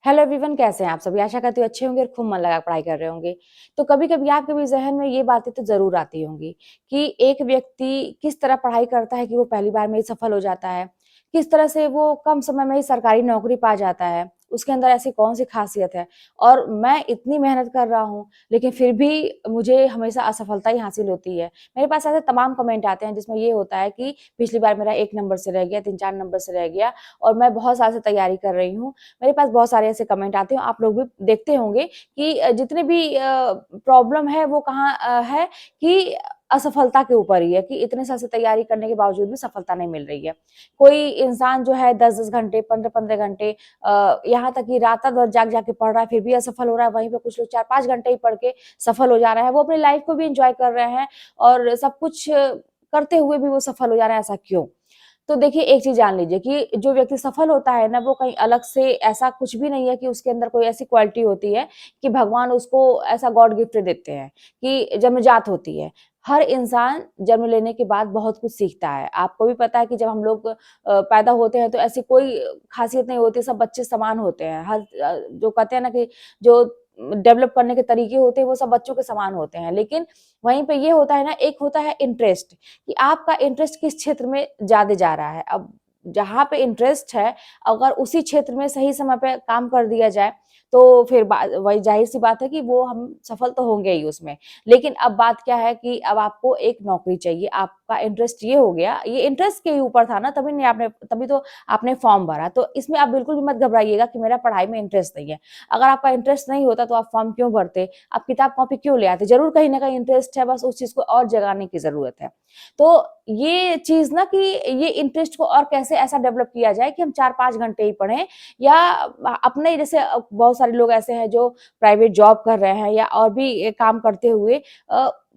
Hello everyone, कैसे हैं आप सभी? आशा करती हूँ अच्छे होंगे और खूब मन लगा पढ़ाई कर रहे होंगे। तो कभी-कभी आपके भी ज़हन में ये बातें तो ज़रूर आती होंगी कि एक व्यक्ति किस तरह पढ़ाई करता है कि वो पहली बार में ही सफल हो जाता है। किस तरह से वो कम समय में ही सरकारी नौकरी पा जाता है। उसके अंदर ऐसी कौन-सी ख़ासियत है और मैं इतनी मेहनत कर रहा हूँ, लेकिन फिर भी मुझे हमेशा असफलता ही हासिल होती है। मेरे पास ऐसे तमाम कमेंट आते हैं जिसमें ये होता है कि पिछली बार मेरा 1 नंबर से रह गया, 3-4 नंबर से रह गया और मैं बहुत साल से तैयारी कर रही हूँ। मेरे पास बहुत सारे ऐसे कमेंट आते हैं, आप लोग भी देखते होंगे कि जितने भी प्रॉब्लम है वो कहाँ है कि असफलता के ऊपर ही है कि इतने साल से तैयारी करने के बावजूद भी सफलता नहीं मिल रही है। कोई इंसान जो है 10-10 घंटे, 15-15 घंटे यहाँ तक कि रात-रात भर जाग-जाग के पढ़ रहा है, फिर भी असफल हो रहा है। वहीं पे कुछ लोग 4-5 घंटे ही पढ़ के सफल हो जा रहे हैं। वो अपनी लाइफ को भी एन्जॉय कर रहे हैं और सब कुछ करते हुए भी वो सफल हो जा रहे हैं, ऐसा क्यों? तो देखिए एक चीज़ जान लीजिए कि जो व्यक्ति सफल होता है ना, वो कहीं अलग से ऐसा कुछ भी नहीं है कि उसके अंदर कोई ऐसी क्वालिटी होती है कि भगवान उसको ऐसा गॉड गिफ्ट देते हैं कि जन्मजात होती है। हर इंसान जन्म लेने के बाद बहुत कुछ सीखता है। आपको भी पता है कि जब हम लोग पैदा होते हैं तो ऐसी कोई खासियत नहीं होती, सब बच्चे समान होते हैं। जो कहते हैं ना कि जो डेवलप करने के तरीके होते हैं वो सब बच्चों के समान होते हैं। लेकिन वहीं पे ये होता है ना, एक होता है इंटरेस्ट कि आपका इंटरेस्ट किस क्षेत्र में ज़्यादा जा रहा है। अब जहाँ पे इंटरेस्ट है, अगर उसी क्षेत्र में सही समय पे काम कर दिया जाए, तो फिर बा वही ज़ाहिर-सी बात है कि वो हम सफल तो होंगे ही उसमें। लेकिन अब बात क्या है कि अब आपको एक नौकरी चाहिए, आपका इंटरेस्ट ये हो गया, ये इंटरेस्ट के ही ऊपर था ना, तभी तो आपने फॉर्म भरा। तो इसमें आप बिल्कुल भी मत घबराइएगा कि मेरा पढ़ाई में इंटरेस्ट नहीं है। अगर आपका इंटरेस्ट नहीं होता तो आप फॉर्म क्यों भरते? आप किताब-कॉपी क्यों ले आते? ज़रूर कहीं न कहीं इंटरेस्ट है, बस उस चीज़ को और जगाने की ज़रूरत है। तो ये चीज़ ना कि ये इंटरेस्ट को और कैसे ऐसा डेवलप किया जाए कि हम 4-5 घंटे ही पढ़ें या अपने जैसे बहुत सारे लोग ऐसे हैं जो प्राइवेट जॉब कर रहे हैं या और भी काम करते हुए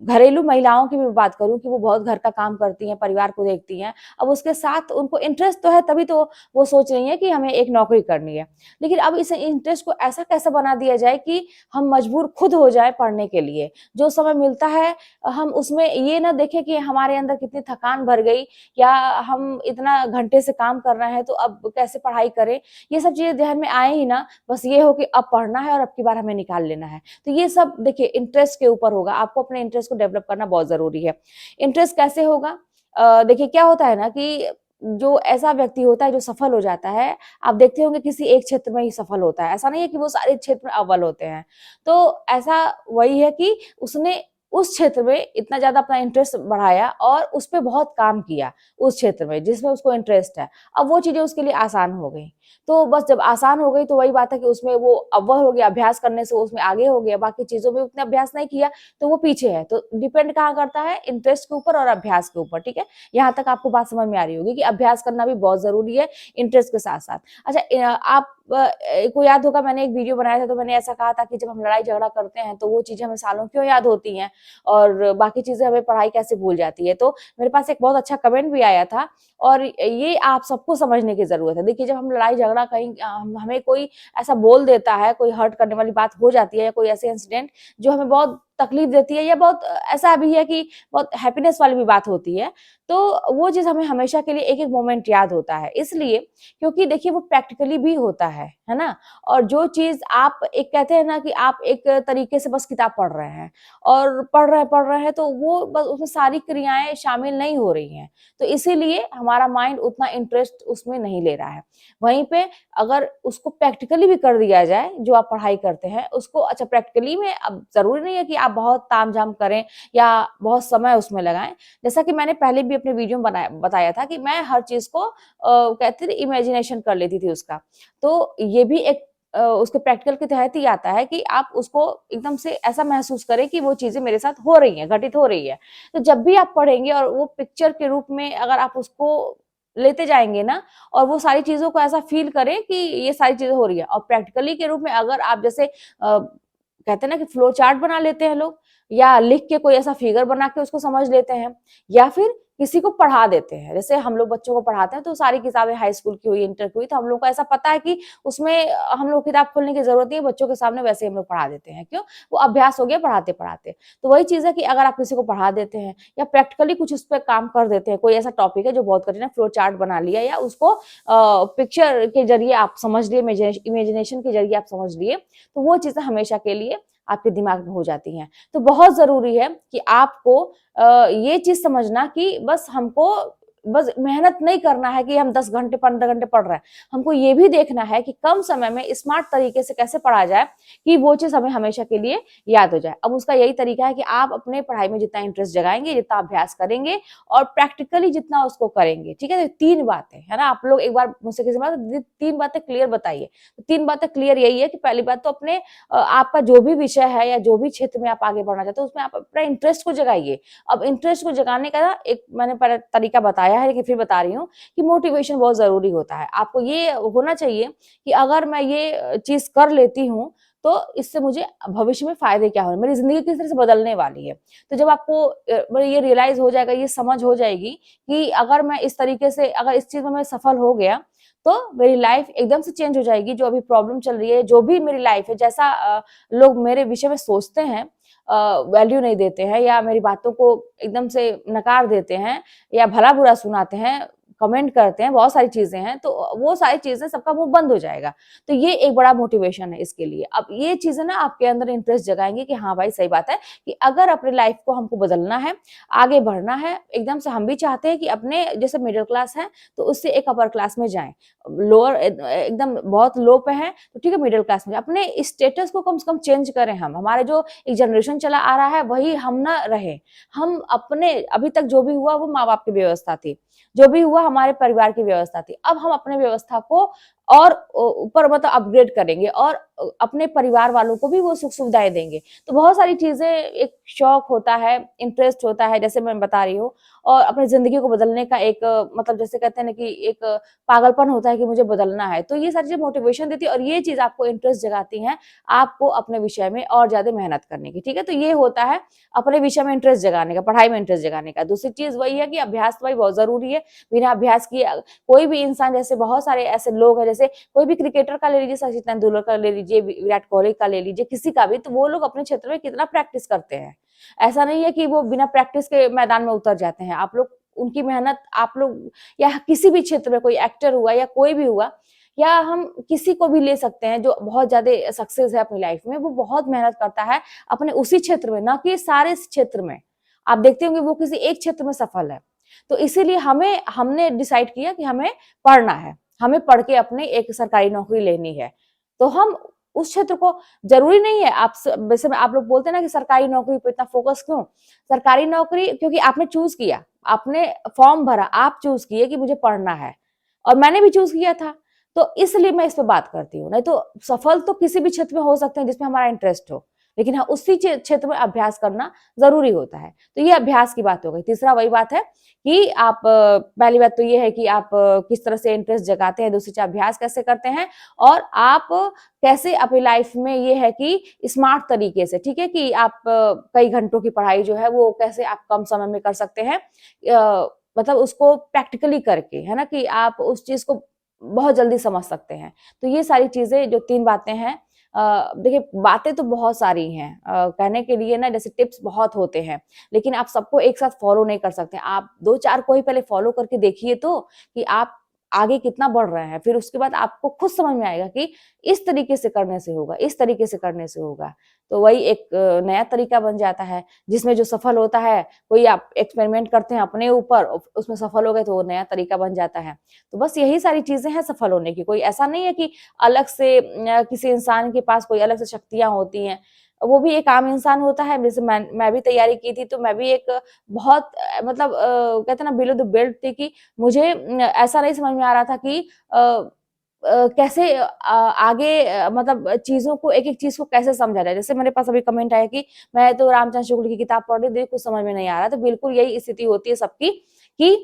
घरेलू महिलाओं की भी बात करूँ कि वो बहुत घर का काम करती हैं, परिवार को देखती हैं। अब उसके साथ उनको इंटरेस्ट तो है, तभी तो वो सोच रही हैं कि हमें एक नौकरी करनी है। लेकिन अब इस इंटरेस्ट को ऐसा कैसे बना दिया जाए कि हम मजबूर खुद हो जाएँ पढ़ने के लिए। जो समय मिलता है हम उसमें ये ना देखें कि हमारे अंदर कितनी थकान भर गई या हम इतना घंटे से काम कर रहे हैं तो अब कैसे पढ़ाई करें। ये सब चीज़ें ध्यान में आए ही ना, बस ये हो कि अब पढ़ना है और अब की बार हमें निकाल लेना है। तो ये सब देखिए इंटरेस्ट के ऊपर होगा, आपको अपने इंटरेस्ट को डेवलप करना बहुत ज़रूरी है। इंटरेस्ट कैसे होगा? देखिए क्या होता है ना कि जो ऐसा व्यक्ति होता है जो सफल हो जाता है, आप देखते होंगे किसी एक क्षेत्र में ही सफल होता है। ऐसा नहीं है कि वो सारे क्षेत्र में अव्वल होते हैं। तो ऐसा वही है कि उसने उस क्षेत्र में इतना ज़्यादा अपना इंटरेस्ट बढ़ाया और उस पे बहुत काम किया, उस क्षेत्र में जिसमें उसको इंटरेस्ट है। अब वो चीज़ें उसके लिए आसान हो गई। तो बस जब आसान हो गई तो वही बात है कि उसमें वो अव्वल हो गया, अभ्यास करने से उसमें आगे हो गया, बाकी चीज़ों में उतना अभ्यास नहीं किया तो वो पीछे है। तो डिपेंड कहाँ करता है? इंटरेस्ट के ऊपर और अभ्यास के ऊपर, ठीक है? यहाँ तक आपको बात समझ में आ रही होगी कि अभ्यास करना भी बहुत ज़रूरी है इंटरेस्ट के साथ-साथ। अच्छा आप को याद होगा मैंने एक वीडियो बनाया था तो मैंने ऐसा कहा था कि जब हम लड़ाई-झगड़ा करते हैं तो वो चीज़ें हमें सालों क्यों याद होती हैं और बाकी चीज़ें हमें पढ़ाई कैसे भूल जाती है। तो मेरे पास एक बहुत अच्छा कमेंट भी आया था और ये आप सबको समझने की ज़रूरत है। देखिए जब हम लड़ाई-झगड़ा कहीं हमें कोई ऐसा बोल देता है, कोई हर्ट करने वाली बात हो जाती है या कोई ऐसे इंसिडेंट जो हमें बहुत तकलीफ देती है या बहुत ऐसा भी है कि बहुत हैप्पीनेस वाली भी बात होती है, तो वो चीज़ हमें हमेशा के लिए एक-एक मोमेंट याद होता है। इसलिए क्योंकि देखिए वो प्रैक्टिकली भी होता है ना? और जो चीज़ आप एक कहते हैं ना कि आप एक तरीके से बस किताब पढ़ रहे हैं और पढ़ रहे हैं तो वो बस उसमें सारी क्रियाएँ शामिल नहीं हो रही हैं। तो इसीलिए हमारा माइंड उतना इंटरेस्ट उसमें नहीं ले रहा है। वहीं पे अगर उसको प्रैक्टिकली भी कर दिया जाए, जो आप पढ़ाई करते हैं, उसको अच्छा प्रैक्टिकली में अब ज़रूरी नहीं है कि आप बहुत ताम-झाम करें या बहुत समय उसमें लगाएँ। जैसा कि मैंने पहले भी अपने वीडियो में बताया था कि मैं हर चीज़ को कहते थे इमेजिनेशन कर लेती थी उसका। तो ये भी एक उसके प्रैक्टिकल के तहत ही आता है कि आप उसको एकदम से ऐसा महसूस करें कि वो चीज़ें मेरे साथ हो रही हैं, घटित हो रही है। तो जब भी आप पढ़ेंगे और वो पिक्चर के रूप में अगर आप उसको लेते जाएँगे ना और वो सारी चीज़ों को ऐसा फ़ील करें कि ये सारी चीज़ें हो रही हैं और प्रैक्टिकली के रूप में अगर आप जैसे कहते हैं ना कि फ्लो चार्ट बना लेते हैं लोग या लिख के कोई ऐसा फिगर बना के उसको समझ लेते हैं या फिर किसी को पढ़ा देते हैं। जैसे हम लोग बच्चों को पढ़ाते हैं तो सारी किताबें हाई स्कूल की हुई, इंटर की हुई, तो हम लोग को ऐसा पता है कि उसमें हम लोग किताब खोलने की जरूरत नहीं है, बच्चों के सामने वैसे ही हम लोग पढ़ा देते हैं। क्यों? वो अभ्यास हो गया पढ़ाते पढ़ाते। तो वही चीज है कि अगर आप किसी को पढ़ा देते हैं या प्रैक्टिकली कुछ उस पर काम कर देते हैं, कोई ऐसा टॉपिक है जो बहुत कठिन है, फ्लो चार्ट बना लिया या उसको पिक्चर के जरिए आप समझ लिए, इमेजिनेशन के जरिए आप समझ लिए, तो वो चीजें हमेशा के लिए आपके दिमाग में हो जाती हैं। तो बहुत जरूरी है कि आपको ये चीज समझना कि बस हमको बस मेहनत नहीं करना है कि हम 10 घंटे 15 घंटे पढ़ रहे हैं, हमको ये भी देखना है कि कम समय में स्मार्ट तरीके से कैसे पढ़ा जाए कि वो चीज हमें हमेशा के लिए याद हो जाए। अब उसका यही तरीका है कि आप अपने पढ़ाई में जितना इंटरेस्ट जगाएंगे, जितना अभ्यास करेंगे और प्रैक्टिकली जितना उसको करेंगे, ठीक है। तो 3 बातें है ना, आप लोग एक बार मुझसे किसी बात 3 बातें क्लियर बताइए। तो 3 बातें क्लियर यही है कि पहली बात तो अपने आपका जो भी विषय है या जो भी क्षेत्र में आप आगे बढ़ना चाहते हो उसमें आप अपना इंटरेस्ट को जगाइए। अब इंटरेस्ट को जगाने का ना एक मैंने पहले तरीका बताया है, लेकिन फिर बता रही हूँ कि मोटिवेशन बहुत जरूरी होता है। आपको ये होना चाहिए कि अगर मैं ये चीज कर लेती हूँ तो इससे मुझे भविष्य में फायदे क्या होंगे, मेरी जिंदगी किस तरह से बदलने वाली है। तो जब आपको ये रियलाइज हो जाएगा, ये समझ हो जाएगी कि अगर मैं इस तरीके से, अगर इस चीज में मैं सफल हो गया तो मेरी लाइफ एकदम से चेंज हो जाएगी। जो अभी प्रॉब्लम चल रही है, जो भी मेरी लाइफ है, जैसा लोग मेरे विषय में सोचते हैं, वैल्यू नहीं देते हैं या मेरी बातों को एकदम से नकार देते हैं या भला बुरा सुनाते हैं, कमेंट करते हैं, बहुत सारी चीजें हैं, तो वो सारी चीजें सबका मुंह बंद हो जाएगा। तो ये एक बड़ा मोटिवेशन है इसके लिए। अब ये चीजें ना आपके अंदर इंटरेस्ट जगाएंगे कि हाँ भाई सही बात है कि अगर अपनी लाइफ को हमको बदलना है, आगे बढ़ना है, एकदम से हम भी चाहते हैं कि अपने जैसे मिडिल क्लास है तो उससे एक अपर क्लास में जाएं, लोअर एकदम बहुत लो पे है तो ठीक है मिडिल क्लास में, अपने स्टेटस को कम से कम चेंज करें। हम हमारे जो एक जनरेशन चला आ रहा है वही हम ना रहे। हम अपने अभी तक जो भी हुआ वो माँ बाप की व्यवस्था थी, जो भी हुआ हमारे परिवार की व्यवस्था थी। अब हम अपने व्यवस्था को और ऊपर मतलब अपग्रेड करेंगे और अपने परिवार वालों को भी वो सुख सुविधाएं देंगे। तो बहुत सारी चीजें, एक शौक होता है, इंटरेस्ट होता है, जैसे मैं बता रही हूँ, और अपनी जिंदगी को बदलने का एक मतलब जैसे कहते हैं ना कि एक पागलपन होता है कि मुझे बदलना है। तो ये सारी चीजें मोटिवेशन देती है और ये चीज आपको इंटरेस्ट जगाती है आपको अपने विषय में और ज्यादा मेहनत करने की, ठीक है। तो ये होता है अपने विषय में इंटरेस्ट जगाने का, पढ़ाई में इंटरेस्ट जगाने का। दूसरी चीज वही है कि अभ्यास तो भाई बहुत जरूरी है। बिना अभ्यास किए कोई भी इंसान, जैसे बहुत सारे ऐसे लोग हैं, जैसे कोई भी क्रिकेटर का ले लीजिए, सचिन तेंदुलकर का ले लीजिए, विराट कोहली का ले लीजिए, किसी का भी, तो वो लोग अपने क्षेत्र में कितना प्रैक्टिस करते हैं। ऐसा नहीं है कि वो बिना प्रैक्टिस के मैदान में उतर जाते हैं। आप लोग उनकी मेहनत, आप लोग या किसी भी क्षेत्र में कोई एक्टर हुआ या कोई भी हुआ, या हम किसी को भी ले सकते हैं जो बहुत ज्यादा सक्सेस है अपनी लाइफ में, वो बहुत मेहनत करता है अपने उसी क्षेत्र में, ना कि सारे क्षेत्र में। आप देखते होंगे वो किसी एक क्षेत्र में सफल है। तो इसीलिए हमने डिसाइड किया कि हमें पढ़ना है, हमें पढ़ के अपने एक सरकारी नौकरी लेनी है। तो हम उस क्षेत्र को, जरूरी नहीं है आप वैसे में आप लोग बोलते हैं ना कि सरकारी नौकरी पे इतना फोकस क्यों। सरकारी नौकरी क्योंकि आपने चूज किया, आपने फॉर्म भरा, आप चूज किए कि मुझे पढ़ना है, और मैंने भी चूज किया था, तो इसलिए मैं इस पे बात करती हूँ। नहीं तो सफल तो किसी भी क्षेत्र में हो सकते हैं जिसमें हमारा इंटरेस्ट हो, लेकिन हाँ उसी क्षेत्र में अभ्यास करना जरूरी होता है। तो ये अभ्यास की बात हो गई। तीसरा वही बात है कि आप पहली बात तो ये है कि आप किस तरह से इंटरेस्ट जगाते हैं, दूसरी चीज अभ्यास कैसे करते हैं, और आप कैसे अपनी लाइफ में ये है कि स्मार्ट तरीके से, ठीक है, कि आप कई घंटों की पढ़ाई जो है वो कैसे आप कम समय में कर सकते हैं, मतलब उसको प्रैक्टिकली करके, है ना, कि आप उस चीज को बहुत जल्दी समझ सकते हैं। तो ये सारी चीजें जो 3 बातें हैं, देखिए बातें तो बहुत सारी हैं, कहने के लिए ना जैसे टिप्स बहुत होते हैं, लेकिन आप सबको एक साथ फॉलो नहीं कर सकते। आप 2-4 को ही पहले फॉलो करके देखिए तो कि आप आगे कितना बढ़ रहे हैं, फिर उसके बाद आपको खुद समझ में आएगा कि इस तरीके से करने से होगा, इस तरीके से करने से होगा। तो वही एक नया तरीका बन जाता है जिसमें जो सफल होता है, कोई आप एक्सपेरिमेंट करते हैं अपने ऊपर, उसमें सफल हो गए तो वो नया तरीका बन जाता है। तो बस यही सारी चीजें हैं सफल होने की। कोई ऐसा नहीं है कि अलग से किसी इंसान के पास कोई अलग से शक्तियां होती हैं। वो भी एक आम इंसान होता है। जैसे मैं भी तैयारी की थी तो मैं भी एक बहुत मतलब कहते हैं ना बिलो द बेल्ट थी कि मुझे ऐसा नहीं समझ में आ रहा था कि कैसे आगे मतलब चीजों को, एक एक चीज को कैसे समझा जाए। जैसे मेरे पास अभी कमेंट आया कि मैं तो रामचंद्र शुक्ल की किताब पढ़ रही थी, कुछ समझ में नहीं आ रहा। तो बिल्कुल यही स्थिति होती है सबकी कि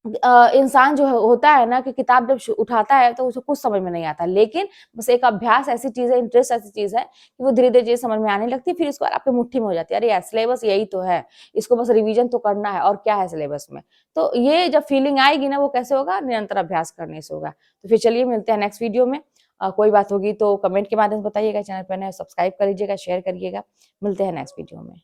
इंसान जो होता है ना कि किताब जब उठाता है तो उसे कुछ समझ में नहीं आता, लेकिन बस एक अभ्यास ऐसी चीज है, इंटरेस्ट ऐसी चीज है कि वो धीरे धीरे चीज समझ में आने लगती है, फिर इसको आपके मुट्ठी में हो जाती है, अरे यार सिलेबस यही तो है, इसको बस रिवीजन तो करना है और क्या है सिलेबस में। तो ये जब फीलिंग आएगी ना, वो कैसे होगा, निरंतर अभ्यास करने से होगा। तो फिर चलिए मिलते हैं नेक्स्ट वीडियो में। कोई बात होगी तो कमेंट के माध्यम से बताइएगा, चैनल पर नए सब्सक्राइब कर लीजिएगा, शेयर करिएगा। मिलते हैं नेक्स्ट वीडियो में।